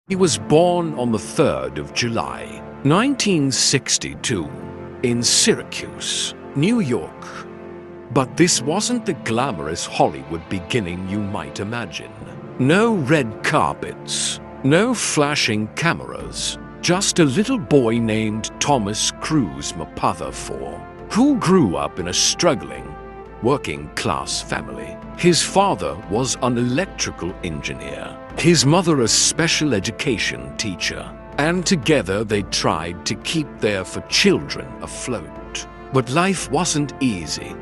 He was born on the 3rd of July, 1962, in Syracuse, New York. But this wasn't the glamorous Hollywood beginning you might imagine. No red carpets, no flashing cameras, just a little boy named Thomas Cruz Mapother IV, who grew up in a struggling, working-class family. His father was an electrical engineer, his mother a special education teacher, and together they tried to keep their 4 children afloat. But life wasn't easy.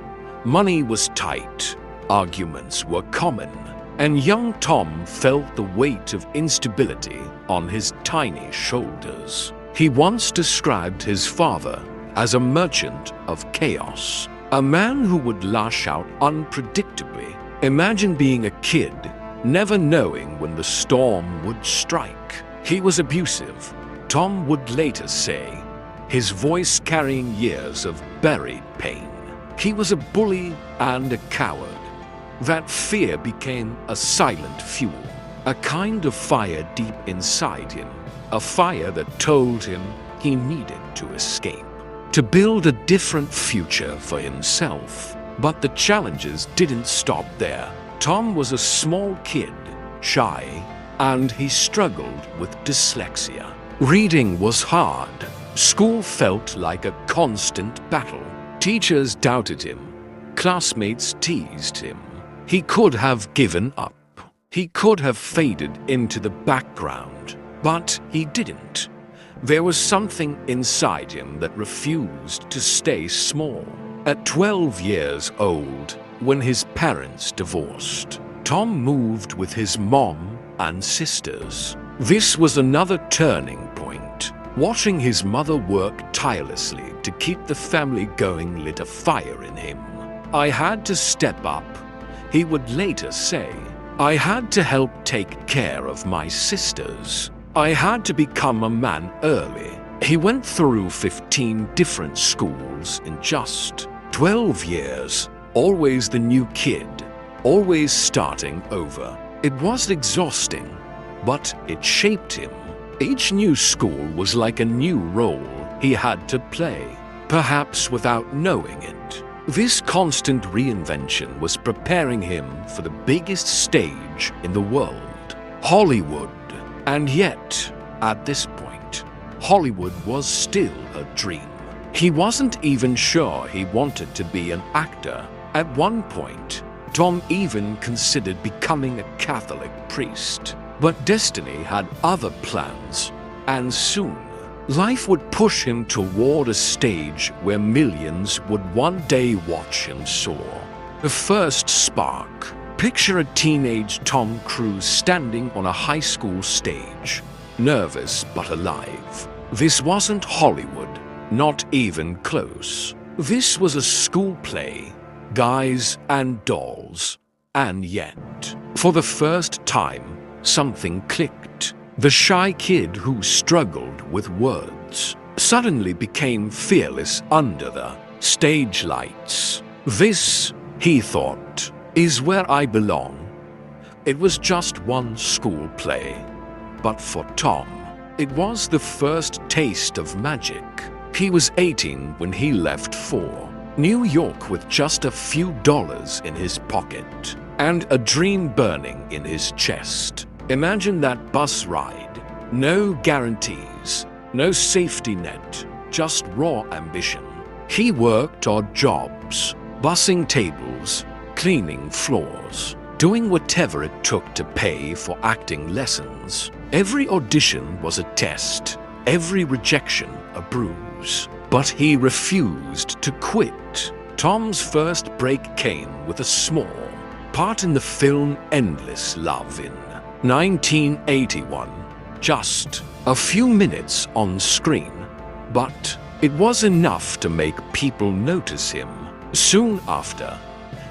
Money was tight, arguments were common, and young Tom felt the weight of instability on his tiny shoulders. He once described his father as a merchant of chaos, a man who would lash out unpredictably. Imagine being a kid, never knowing when the storm would strike. He was abusive, Tom would later say, his voice carrying years of buried pain. He was a bully and a coward. That fear became a silent fuel, a kind of fire deep inside him, a fire that told him he needed to escape, to build a different future for himself. But the challenges didn't stop there. Tom was a small kid, shy, and he struggled with dyslexia. Reading was hard. School felt like a constant battle. Teachers doubted him. Classmates teased him. He could have given up. He could have faded into the background, but he didn't. There was something inside him that refused to stay small. At 12 years old, when his parents divorced, Tom moved with his mom and sisters. This was another turning point. Watching his mother work tirelessly to keep the family going lit a fire in him. "I had to step up," he would later say. "I had to help take care of my sisters. I had to become a man early." He went through 15 different schools in just 12 years, always the new kid, always starting over. It was exhausting, but it shaped him. Each new school was like a new role he had to play, perhaps without knowing it. This constant reinvention was preparing him for the biggest stage in the world, Hollywood. And yet, at this point, Hollywood was still a dream. He wasn't even sure he wanted to be an actor. At one point, Tom even considered becoming a Catholic priest. But destiny had other plans, and soon, life would push him toward a stage where millions would one day watch him soar. The first spark. Picture a teenage Tom Cruise standing on a high school stage, nervous but alive. This wasn't Hollywood, not even close. This was a school play, guys and dolls. And yet, for the first time, something clicked. The shy kid who struggled with words suddenly became fearless under the stage lights. This, he thought, is where I belong. It was just one school play, but for Tom, it was the first taste of magic. He was 18 when he left for New York with just a few dollars in his pocket and a dream burning in his chest. Imagine that bus ride. No guarantees, no safety net, just raw ambition. He worked odd jobs, bussing tables, cleaning floors, doing whatever it took to pay for acting lessons. Every audition was a test, every rejection a bruise. But he refused to quit. Tom's first break came with a small part in the film Endless Love in 1981. Just a few minutes on screen, but it was enough to make people notice him. Soon after,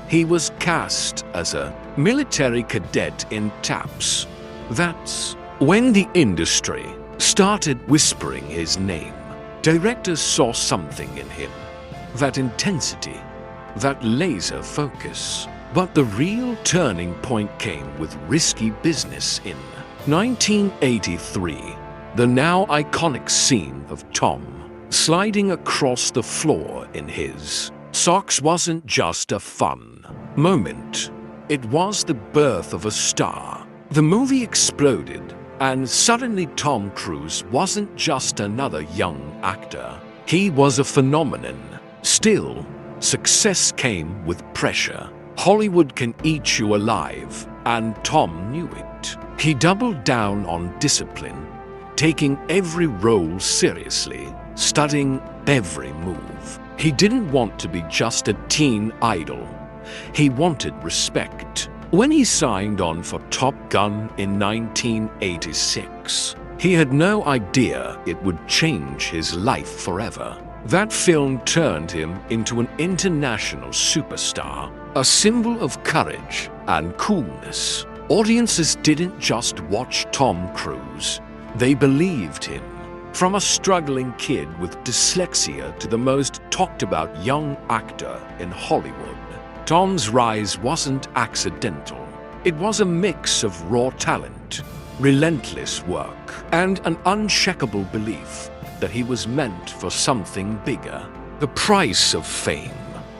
he was cast as a military cadet in Taps. That's when the industry started whispering his name. Directors saw something in him, that intensity, that laser focus. But the real turning point came with risky business in 1983. The now iconic scene of Tom sliding across the floor in his socks wasn't just a fun moment. It was the birth of a star. The movie exploded, and suddenly Tom Cruise wasn't just another young actor. He was a phenomenon. Still, success came with pressure. Hollywood can eat you alive, and Tom knew it. He doubled down on discipline, taking every role seriously, studying every move. He didn't want to be just a teen idol. He wanted respect. When he signed on for Top Gun in 1986, he had no idea it would change his life forever. That film turned him into an international superstar, a symbol of courage and coolness. Audiences didn't just watch Tom Cruise, they believed him. From a struggling kid with dyslexia to the most talked about young actor in Hollywood, Tom's rise wasn't accidental. It was a mix of raw talent, relentless work, and an unshakable belief that he was meant for something bigger. The price of fame.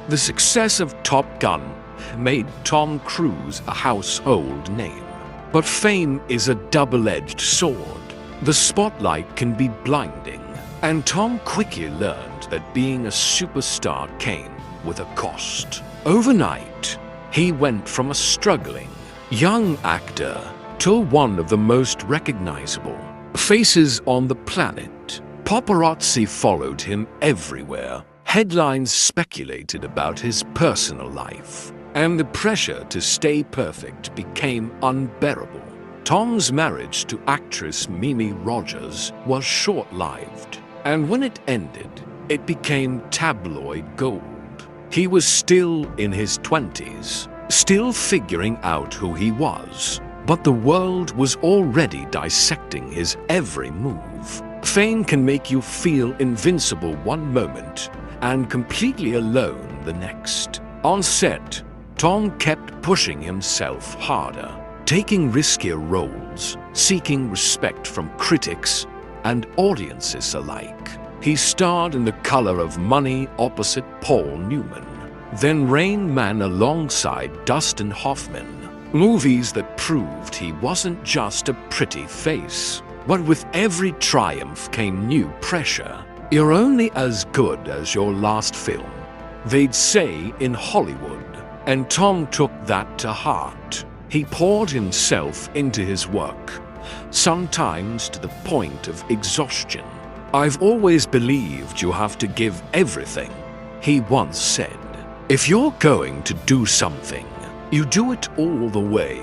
The success of Top Gun made Tom Cruise a household name. But fame is a double-edged sword. The spotlight can be blinding, and Tom quickly learned that being a superstar came with a cost. Overnight, he went from a struggling young actor to one of the most recognizable faces on the planet. Paparazzi followed him everywhere. Headlines speculated about his personal life, and the pressure to stay perfect became unbearable. Tom's marriage to actress Mimi Rogers was short-lived, and when it ended, it became tabloid gold. He was still in his 20s, still figuring out who he was, but the world was already dissecting his every move. Fame can make you feel invincible one moment and completely alone the next. On set, Tom kept pushing himself harder, taking riskier roles, seeking respect from critics and audiences alike. He starred in The Color of Money opposite Paul Newman, then Rain Man alongside Dustin Hoffman, movies that proved he wasn't just a pretty face. But with every triumph came new pressure. You're only as good as your last film, they'd say in Hollywood, and Tom took that to heart. He poured himself into his work, sometimes to the point of exhaustion. "I've always believed you have to give everything," he once said. "If you're going to do something, you do it all the way."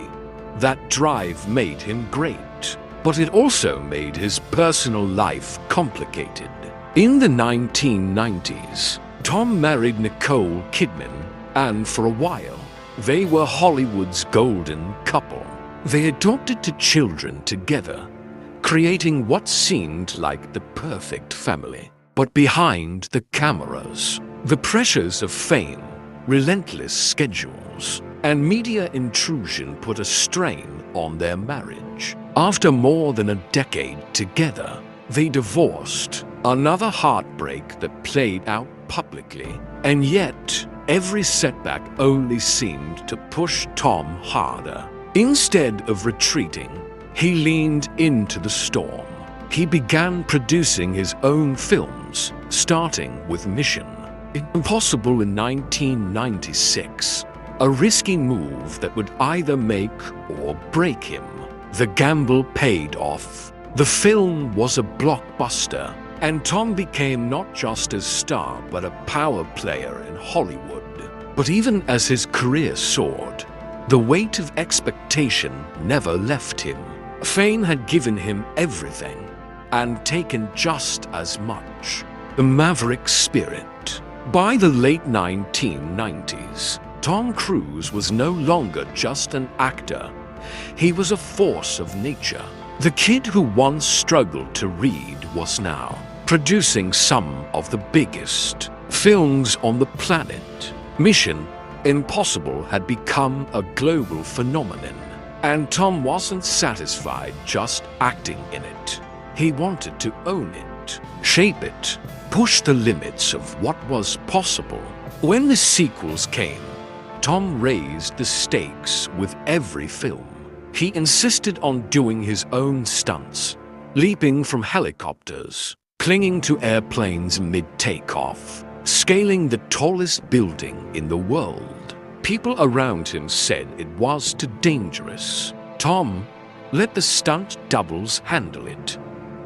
That drive made him great, but it also made his personal life complicated. In the 1990s, Tom married Nicole Kidman, and for a while, they were Hollywood's golden couple. They adopted 2 children together, creating what seemed like the perfect family. But behind the cameras, the pressures of fame, relentless schedules, and media intrusion put a strain on their marriage. After more than a decade together, they divorced, another heartbreak that played out publicly. And yet, every setback only seemed to push Tom harder. Instead of retreating, he leaned into the storm. He began producing his own films, starting with Mission Impossible in 1996, a risky move that would either make or break him. The gamble paid off. The film was a blockbuster, and Tom became not just a star but a power player in Hollywood. But even as his career soared, the weight of expectation never left him. Fame had given him everything and taken just as much. The maverick spirit. By the late 1990s, Tom Cruise was no longer just an actor. He was a force of nature. The kid who once struggled to read was now producing some of the biggest films on the planet. Mission Impossible had become a global phenomenon, And Tom wasn't satisfied just acting in it. He wanted to own it, shape it, push the limits of what was possible. When the sequels came, Tom raised the stakes with every film. He insisted on doing his own stunts, leaping from helicopters, clinging to airplanes mid-takeoff, scaling the tallest building in the world. People around him said it was too dangerous. Tom let the stunt doubles handle it,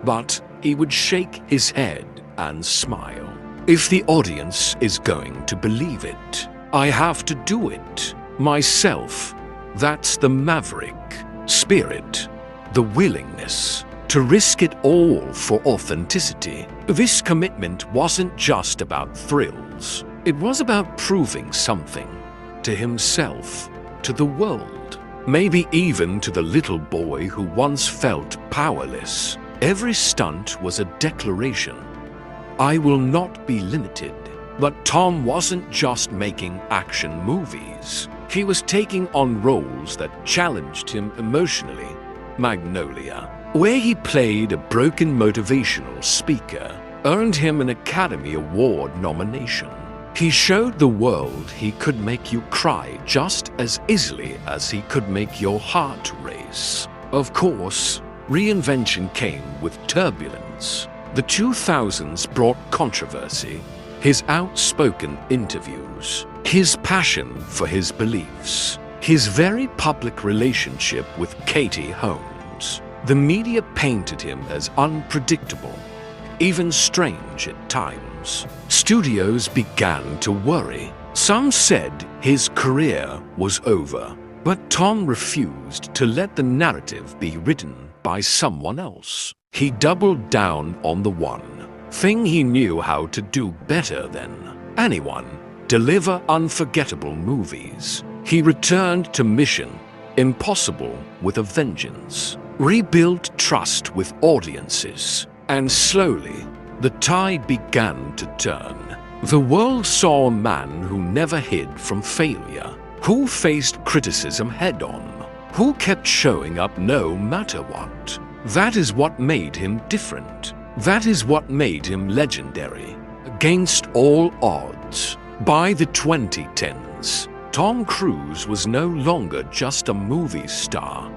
but he would shake his head and smile. If the audience is going to believe it, I have to do it myself. That's the maverick spirit, the willingness to risk it all for authenticity. This commitment wasn't just about thrills. It was about proving something to himself, to the world, maybe even to the little boy who once felt powerless. Every stunt was a declaration. I will not be limited. But Tom wasn't just making action movies. He was taking on roles that challenged him emotionally. Magnolia, where he played a broken motivational speaker, earned him an Academy Award nomination. He showed the world he could make you cry just as easily as he could make your heart race. Of course, reinvention came with turbulence. The 2000s brought controversy. His outspoken interviews, his passion for his beliefs, his very public relationship with Katie Holmes. The media painted him as unpredictable, even strange at times. Studios began to worry. Some said his career was over, but Tom refused to let the narrative be written by someone else. He doubled down on the one thing he knew how to do better than anyone: deliver unforgettable movies. He returned to Mission Impossible with a vengeance, rebuilt trust with audiences, and slowly the tide began to turn. The world saw a man who never hid from failure, who faced criticism head-on, who kept showing up no matter what. That is what made him different. That is what made him legendary, against all odds. By the 2010s, Tom Cruise was no longer just a movie star.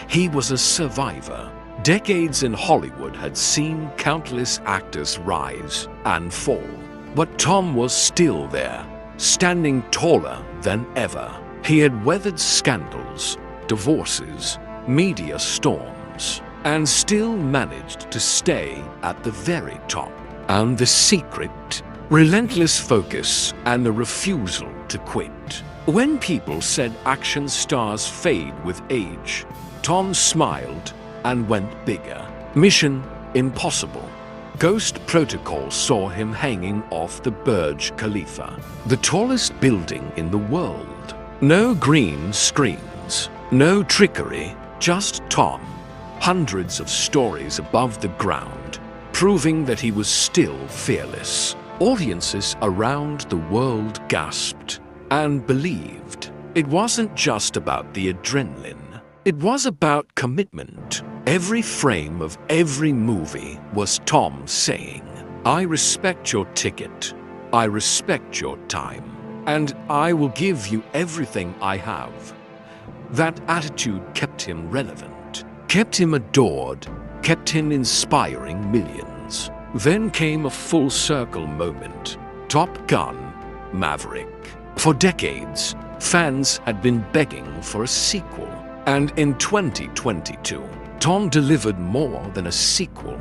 He was a survivor. Decades in Hollywood had seen countless actors rise and fall, but Tom was still there, standing taller than ever. He had weathered scandals, divorces, media storms, and still managed to stay at the very top. And the secret? Relentless focus and a refusal to quit. When people said action stars fade with age, Tom smiled and went bigger. Mission Impossible. Ghost Protocol saw him hanging off the Burj Khalifa, the tallest building in the world. No green screens, no trickery, just Tom. Hundreds of stories above the ground, proving that he was still fearless. Audiences around the world gasped and believed. It wasn't just about the adrenaline. It was about commitment. Every frame of every movie was Tom saying, I respect your ticket, I respect your time, and I will give you everything I have. That attitude kept him relevant, kept him adored, kept him inspiring millions. Then came a full circle moment. Top Gun: Maverick. For decades, fans had been begging for a sequel. And in 2022, Tom delivered more than a sequel.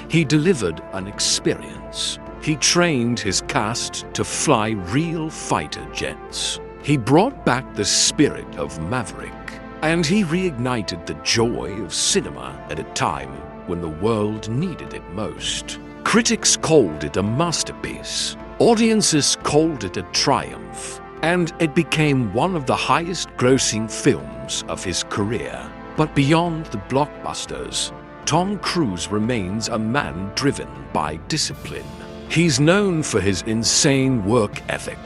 He delivered an experience. He trained his cast to fly real fighter jets. He brought back the spirit of Maverick. And he reignited the joy of cinema at a time when the world needed it most. Critics called it a masterpiece. Audiences called it a triumph. And it became one of the highest-grossing films of his career. But beyond the blockbusters, Tom Cruise remains a man driven by discipline. He's known for his insane work ethic,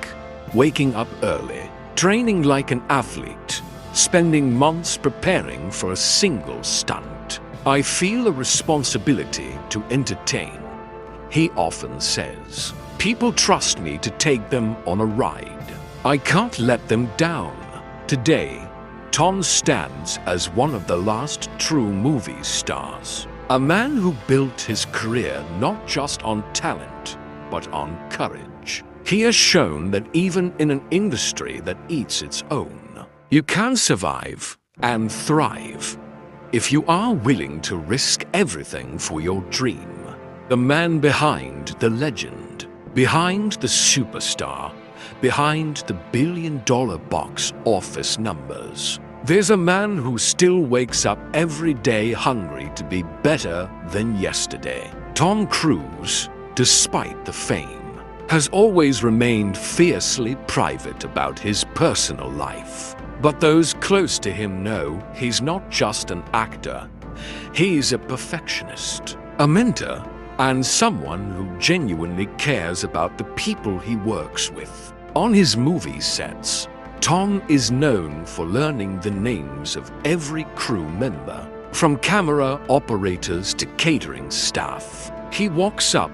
waking up early, training like an athlete, spending months preparing for a single stunt. "I feel a responsibility to entertain," he often says. "People trust me to take them on a ride. I can't let them down." Today, Tom stands as one of the last true movie stars. A man who built his career not just on talent, but on courage. He has shown that even in an industry that eats its own, you can survive and thrive if you are willing to risk everything for your dream. The man behind the legend, behind the superstar, behind the billion-dollar box office numbers. There's a man who still wakes up every day hungry to be better than yesterday. Tom Cruise, despite the fame, has always remained fiercely private about his personal life. But those close to him know he's not just an actor. He's a perfectionist, a mentor, and someone who genuinely cares about the people he works with. On his movie sets, Tom is known for learning the names of every crew member, from camera operators to catering staff. He walks up,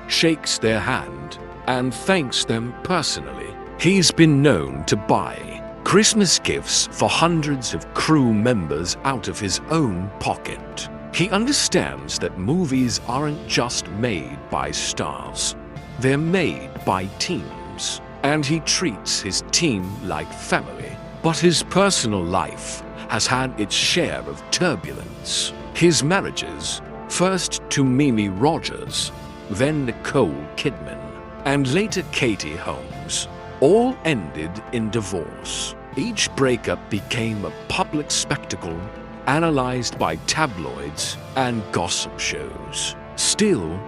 shakes their hand, and thanks them personally. He's been known to buy Christmas gifts for hundreds of crew members out of his own pocket. He understands that movies aren't just made by stars, they're made by teams. And he treats his team like family. But his personal life has had its share of turbulence. His marriages, first to Mimi Rogers, then Nicole Kidman, and later Katie Holmes, all ended in divorce. Each breakup became a public spectacle, analyzed by tabloids and gossip shows. Still,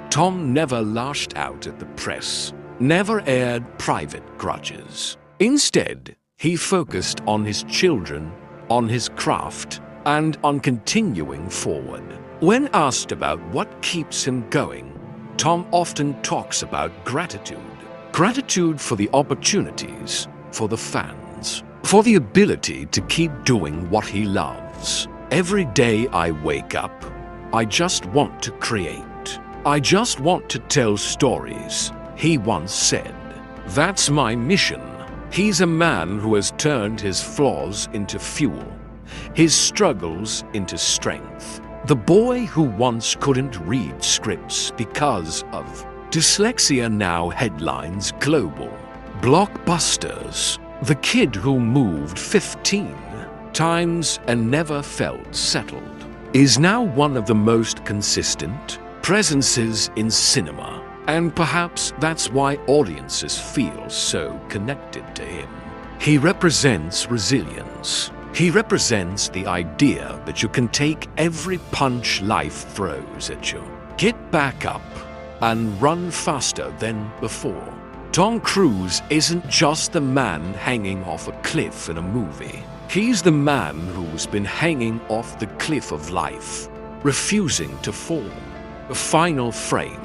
Tom never lashed out at the press, never aired private grudges. Instead, he focused on his children, on his craft, and on continuing forward. When asked about what keeps him going, Tom often talks about gratitude. Gratitude for the opportunities, for the fans, for the ability to keep doing what he loves. "Every day I wake up, I just want to create. I just want to tell stories," he once said. "That's my mission." He's a man who has turned his flaws into fuel, his struggles into strength. The boy who once couldn't read scripts because of dyslexia now headlines global blockbusters. The kid who moved 15 times and never felt settled is now one of the most consistent presences in cinema. And perhaps that's why audiences feel so connected to him. He represents resilience. He represents the idea that you can take every punch life throws at you, get back up, and run faster than before. Tom Cruise isn't just the man hanging off a cliff in a movie. He's the man who's been hanging off the cliff of life, refusing to fall. The final frame.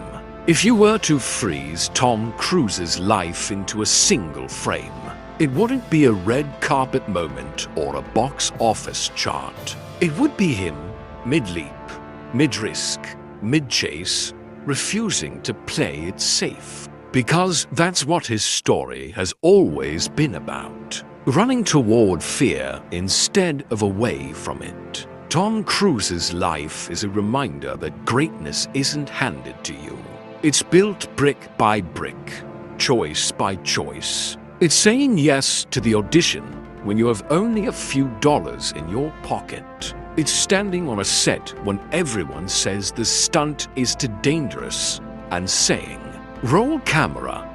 If you were to freeze Tom Cruise's life into a single frame, it wouldn't be a red carpet moment or a box office chart. It would be him, mid-leap, mid-risk, mid-chase, refusing to play it safe. Because that's what his story has always been about. Running toward fear instead of away from it. Tom Cruise's life is a reminder that greatness isn't handed to you. It's built brick by brick, choice by choice. It's saying yes to the audition when you have only a few dollars in your pocket. It's standing on a set when everyone says the stunt is too dangerous and saying, "Roll camera."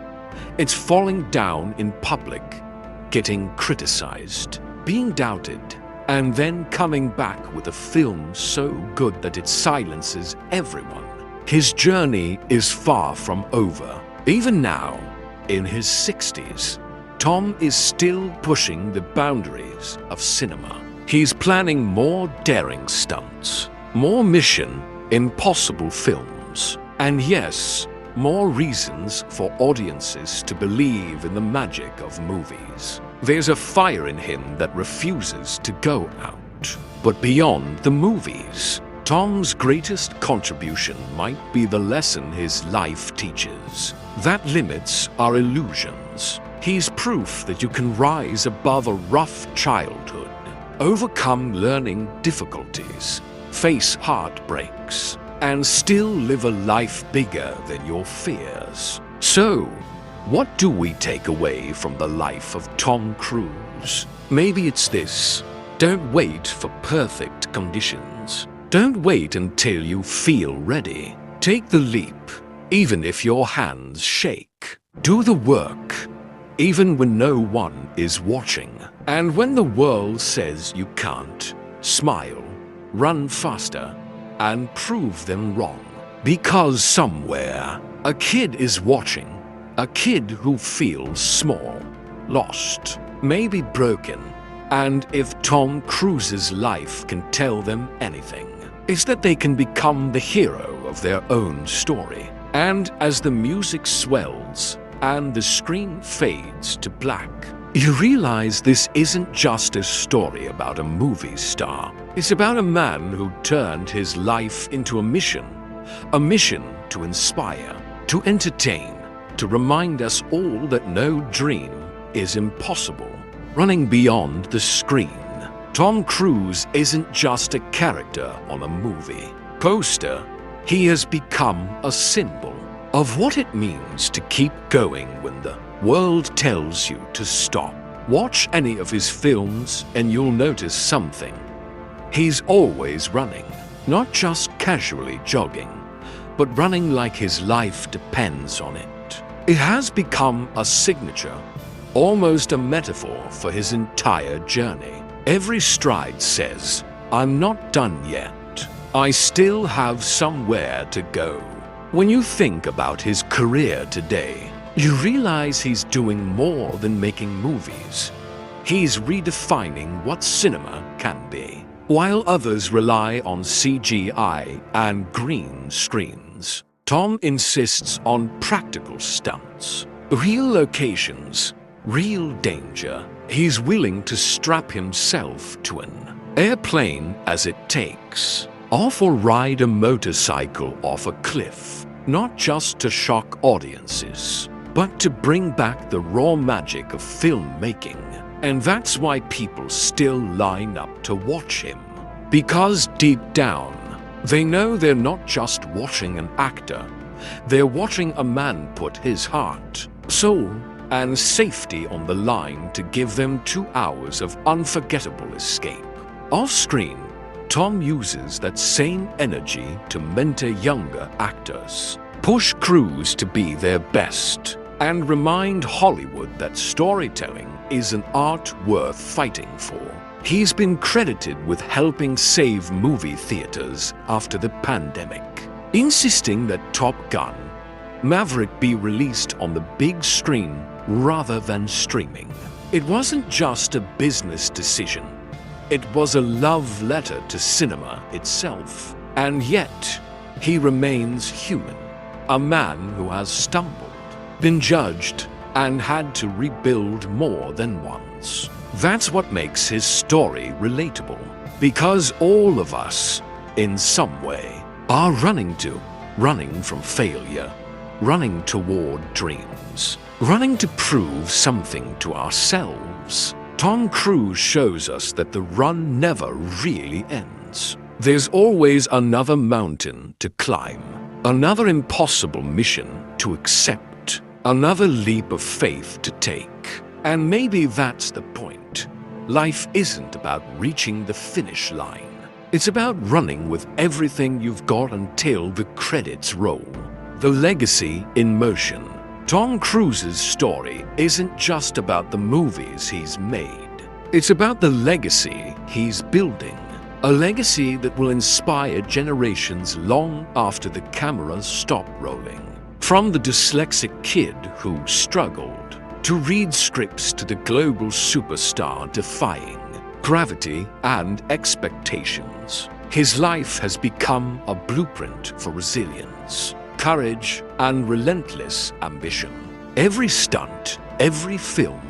It's falling down in public, getting criticized, being doubted, and then coming back with a film so good that it silences everyone. His journey is far from over. Even now, in his 60s, Tom is still pushing the boundaries of cinema. He's planning more daring stunts, more Mission Impossible films, and yes, more reasons for audiences to believe in the magic of movies. There's a fire in him that refuses to go out. But beyond the movies, Tom's greatest contribution might be the lesson his life teaches, that limits are illusions. He's proof that you can rise above a rough childhood, overcome learning difficulties, face heartbreaks, and still live a life bigger than your fears. So, what do we take away from the life of Tom Cruise? Maybe it's this: don't wait for perfect conditions. Don't wait until you feel ready. Take the leap, even if your hands shake. Do the work, even when no one is watching. And when the world says you can't, smile, run faster, and prove them wrong. Because somewhere, a kid is watching. A kid who feels small, lost, maybe broken. And if Tom Cruise's life can tell them anything, it's that they can become the hero of their own story. And as the music swells and the screen fades to black, you realize this isn't just a story about a movie star. It's about a man who turned his life into a mission to inspire, to entertain, to remind us all that no dream is impossible. Running beyond the screen, Tom Cruise isn't just a character on a movie poster. He has become a symbol of what it means to keep going when the world tells you to stop. Watch any of his films and you'll notice something. He's always running, not just casually jogging, but running like his life depends on it. It has become a signature, almost a metaphor for his entire journey. Every stride says, "I'm not done yet. I still have somewhere to go." When you think about his career today, you realize he's doing more than making movies. He's redefining what cinema can be. While others rely on CGI and green screens, Tom insists on practical stunts, real locations, real danger. He's willing to strap himself to an airplane as it takes, off or ride a motorcycle off a cliff, not just to shock audiences, but to bring back the raw magic of filmmaking. And that's why people still line up to watch him. Because deep down, they know they're not just watching an actor, they're watching a man put his heart, soul, and safety on the line to give them 2 hours of unforgettable escape. Off-screen, Tom uses that same energy to mentor younger actors, push Cruise to be their best, and remind Hollywood that storytelling is an art worth fighting for. He's been credited with helping save movie theaters after the pandemic, insisting that Top Gun Maverick be released on the big screen rather than streaming. It wasn't just a business decision. It was a love letter to cinema itself. And yet, he remains human. A man who has stumbled, been judged, and had to rebuild more than once. That's what makes his story relatable. Because all of us, in some way, are running from failure, running toward dreams, running to prove something to ourselves. Tom Cruise shows us that the run never really ends. There's always another mountain to climb, another impossible mission to accept, another leap of faith to take. And maybe that's the point. Life isn't about reaching the finish line. It's about running with everything you've got until the credits roll. The legacy in motion. Tom Cruise's story isn't just about the movies he's made. It's about the legacy he's building. A legacy that will inspire generations long after the cameras stop rolling. From the dyslexic kid who struggled to read scripts to the global superstar defying gravity and expectations, his life has become a blueprint for resilience, courage, and relentless ambition. Every stunt, every film,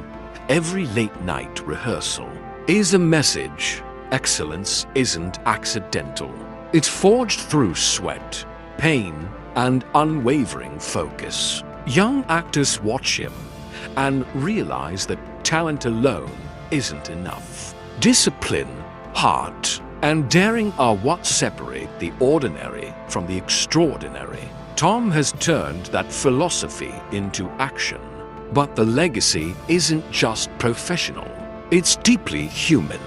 every late-night rehearsal is a message. Excellence isn't accidental. It's forged through sweat, pain, and unwavering focus. Young actors watch him and realize that talent alone isn't enough. Discipline, heart, and daring are what separate the ordinary from the extraordinary. Tom has turned that philosophy into action. But the legacy isn't just professional. It's deeply human.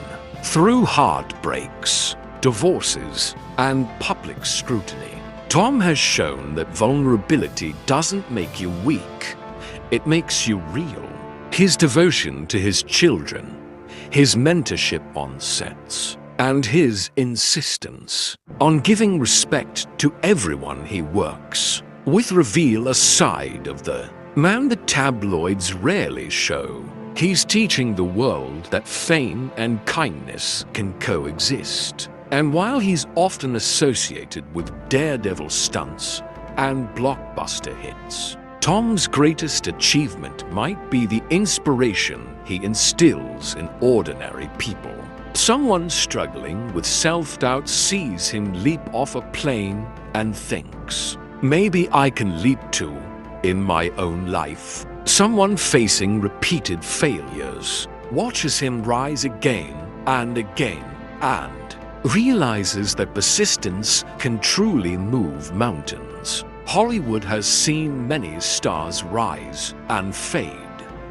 Through heartbreaks, divorces, and public scrutiny, Tom has shown that vulnerability doesn't make you weak. It makes you real. His devotion to his children, his mentorship on sets, and his insistence on giving respect to everyone he works with reveal a side of the man the tabloids rarely show. He's teaching the world that fame and kindness can coexist. And while he's often associated with daredevil stunts and blockbuster hits, Tom's greatest achievement might be the inspiration he instills in ordinary people. Someone struggling with self-doubt sees him leap off a plane and thinks, maybe I can leap too in my own life. Someone facing repeated failures watches him rise again and again and realizes that persistence can truly move mountains. Hollywood has seen many stars rise and fade,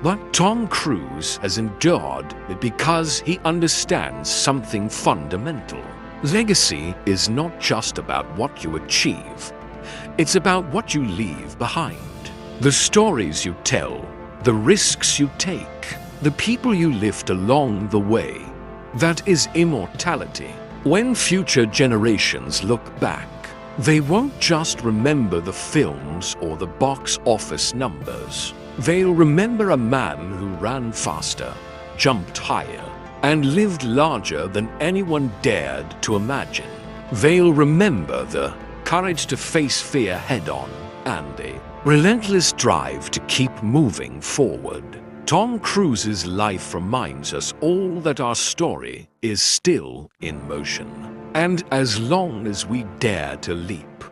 but Tom Cruise has endured it because he understands something fundamental. Legacy is not just about what you achieve, it's about what you leave behind. The stories you tell, the risks you take, the people you lift along the way. That is immortality. When future generations look back, they won't just remember the films or the box office numbers. They'll remember a man who ran faster, jumped higher, and lived larger than anyone dared to imagine. They'll remember the courage to face fear head-on and the relentless drive to keep moving forward. Tom Cruise's life reminds us all that our story is still in motion. And as long as we dare to leap,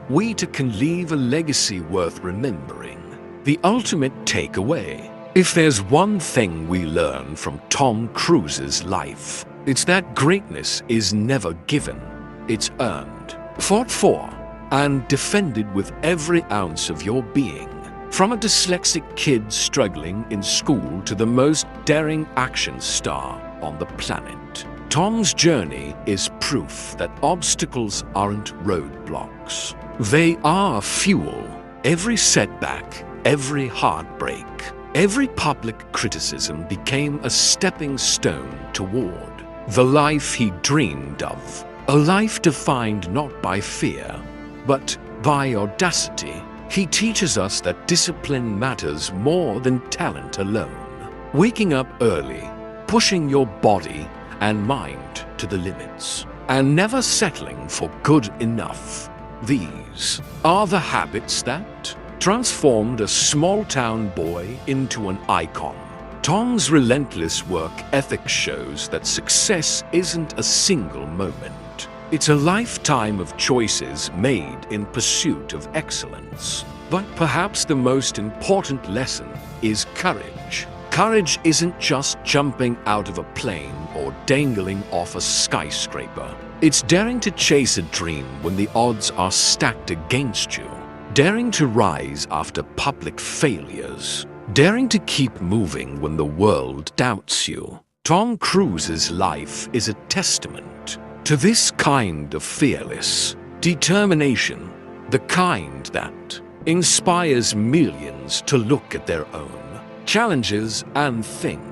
we too can leave a legacy worth remembering. The ultimate takeaway. If there's one thing we learn from Tom Cruise's life, it's that greatness is never given, it's earned, fought for, and defended with every ounce of your being. From a dyslexic kid struggling in school to the most daring action star on the planet, Tom's journey is proof that obstacles aren't roadblocks. They are fuel. Every setback, every heartbreak, every public criticism became a stepping stone toward the life he dreamed of. A life defined not by fear, but by audacity. He teaches us that discipline matters more than talent alone. Waking up early, pushing your body and mind to the limits, and never settling for good enough. These are the habits that transformed a small-town boy into an icon. Tom's relentless work ethic shows that success isn't a single moment. It's a lifetime of choices made in pursuit of excellence. But perhaps the most important lesson is courage. Courage isn't just jumping out of a plane or dangling off a skyscraper. It's daring to chase a dream when the odds are stacked against you. Daring to rise after public failures. Daring to keep moving when the world doubts you. Tom Cruise's life is a testament to this kind of fearless determination, the kind that inspires millions to look at their own challenges and think,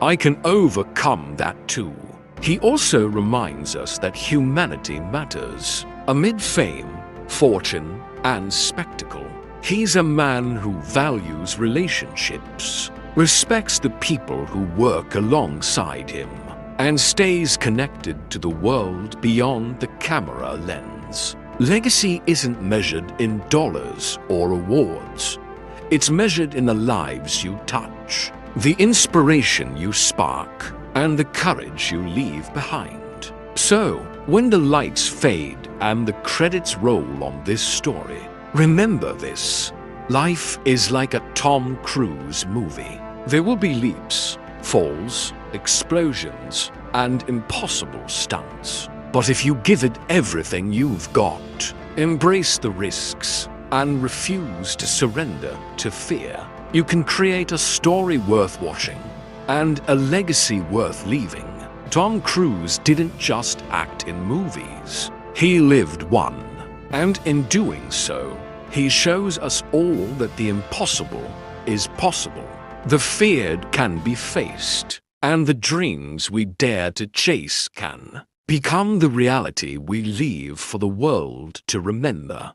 I can overcome that too. He also reminds us that humanity matters. Amid fame, fortune, and spectacle, he's a man who values relationships, respects the people who work alongside him, and stays connected to the world beyond the camera lens. Legacy isn't measured in dollars or awards. It's measured in the lives you touch, the inspiration you spark, and the courage you leave behind. So, when the lights fade and the credits roll on this story, remember this. Life is like a Tom Cruise movie. There will be leaps, falls, explosions, and impossible stunts. But if you give it everything you've got, embrace the risks, and refuse to surrender to fear, you can create a story worth watching and a legacy worth leaving. Tom Cruise didn't just act in movies. He lived one. And in doing so, he shows us all that the impossible is possible. The feared can be faced, and the dreams we dare to chase can become the reality we leave for the world to remember.